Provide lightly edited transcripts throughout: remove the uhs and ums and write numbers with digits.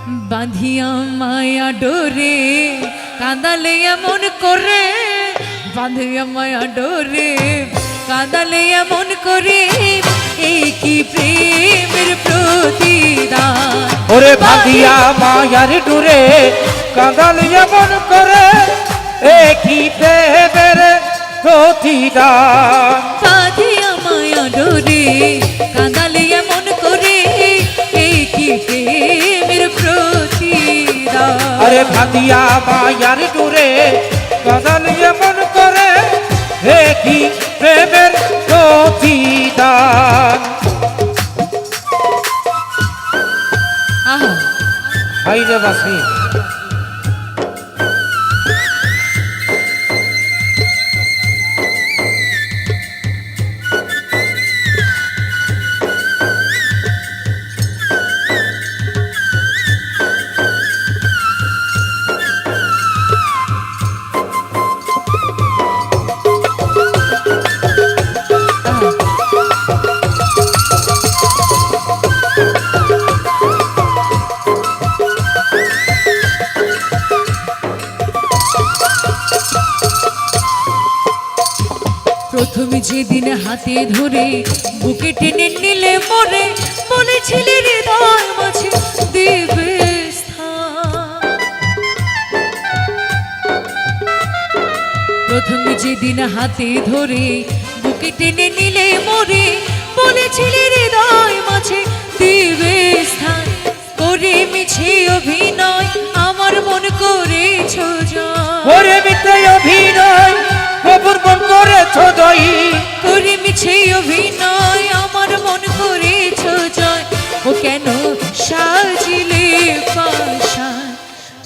বাঁধিয়া মায়া ডোরে কাঁদালে এমন করে, বাঁধিয়া মায়া ডোরে কাঁদালে এমন করে, এই কি প্রেমের প্রতিদান। ওরে বাঁধিয়া মায়ার ডোরে কাঁদালে এমন করে, এই কি প্রেমের প্রতিদান। বাঁধিয়া মায়া ডোরে কাঁদালে এমন করে, এই কি প্রেমের প্রতিদান। আরে বাঁধিয়া মায়ার ডোরে কাঁদালে এমন করে, এই কি প্রেমের প্রতিদান। আহা হাইরে বাসি প্রথমে যেদিন হাতে ধরে বুকে টেনে নিলে মরে, বলেছিলে হৃদয় মাঝে দেবে স্থান। প্রথমে যেদিন হাতে ধরে বুকে টেনে নিলে মরে, বলেছিলে হৃদয় মাঝে দেবে স্থান। করে মিছে অভিনয় আমার মন করেছ জয়, ওরে মিথ্যে অভিনয় খবর মন করেছ জয়। করে মিছে অভিনয় আমার মন করেছ জয়। ও কেন সাজিলে পাশান,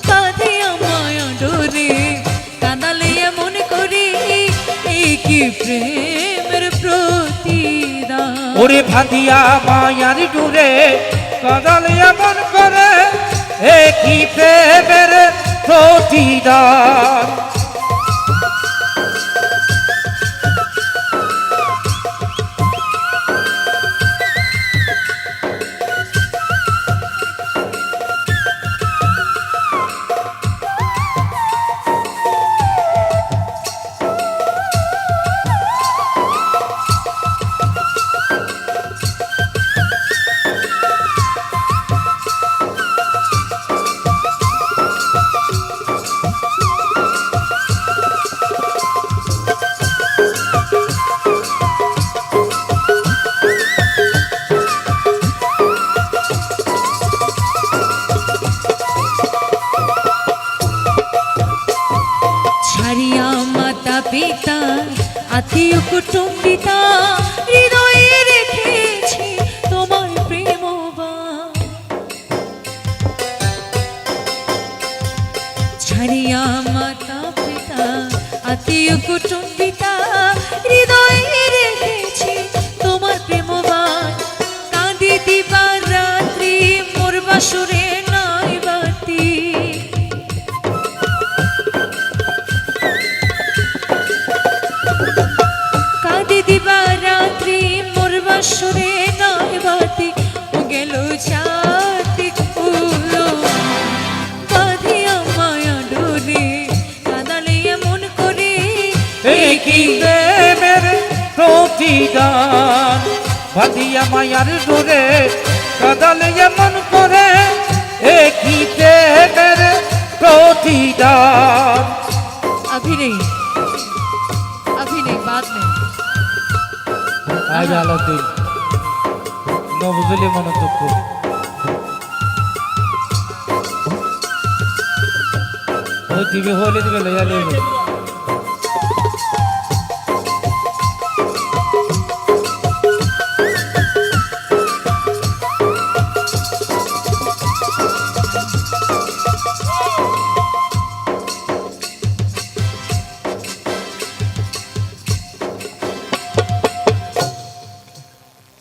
কাঁধে আমায় ডোরে কাঁদালে এমন করে, এই কি প্রেমের প্রতিদান। ওরে বাঁধিয়া মায়ার ডোরে কাঁদালে এমন করে, এই কি প্রেমের প্রতিদান। ছাড়িয়া মাতা পিতা আত্মীয় কুটুম্বিতা, হৃদয়ে রেখেছি তোমার প্রেমবাণ। ছাড়িয়া মাতা পিতা আত্মীয় কুটুম্বিতা, হৃদয়ে রেখেছি তোমার প্রেমবাণ। কাঁদি দিবা রাত্রি মোর বাসরে নাই বাতি, দিবা রাত্রি মোর বাসরে নাই বাতি। ও গেল জাতি কুলো বাঁধিয়া মায়া ডোরে কাঁদালে এমন করে, এই কি প্রেমের প্রতিদান। বাঁধিয়া মায়ার ডোরে কাঁদালে এমন করে, এই কি প্রেমের প্রতিদান। अभी नहीं बाद में। আজ আলাদিন নবজলি মন দুঃখ দিবে হলে দিবে লইয়া লইবে।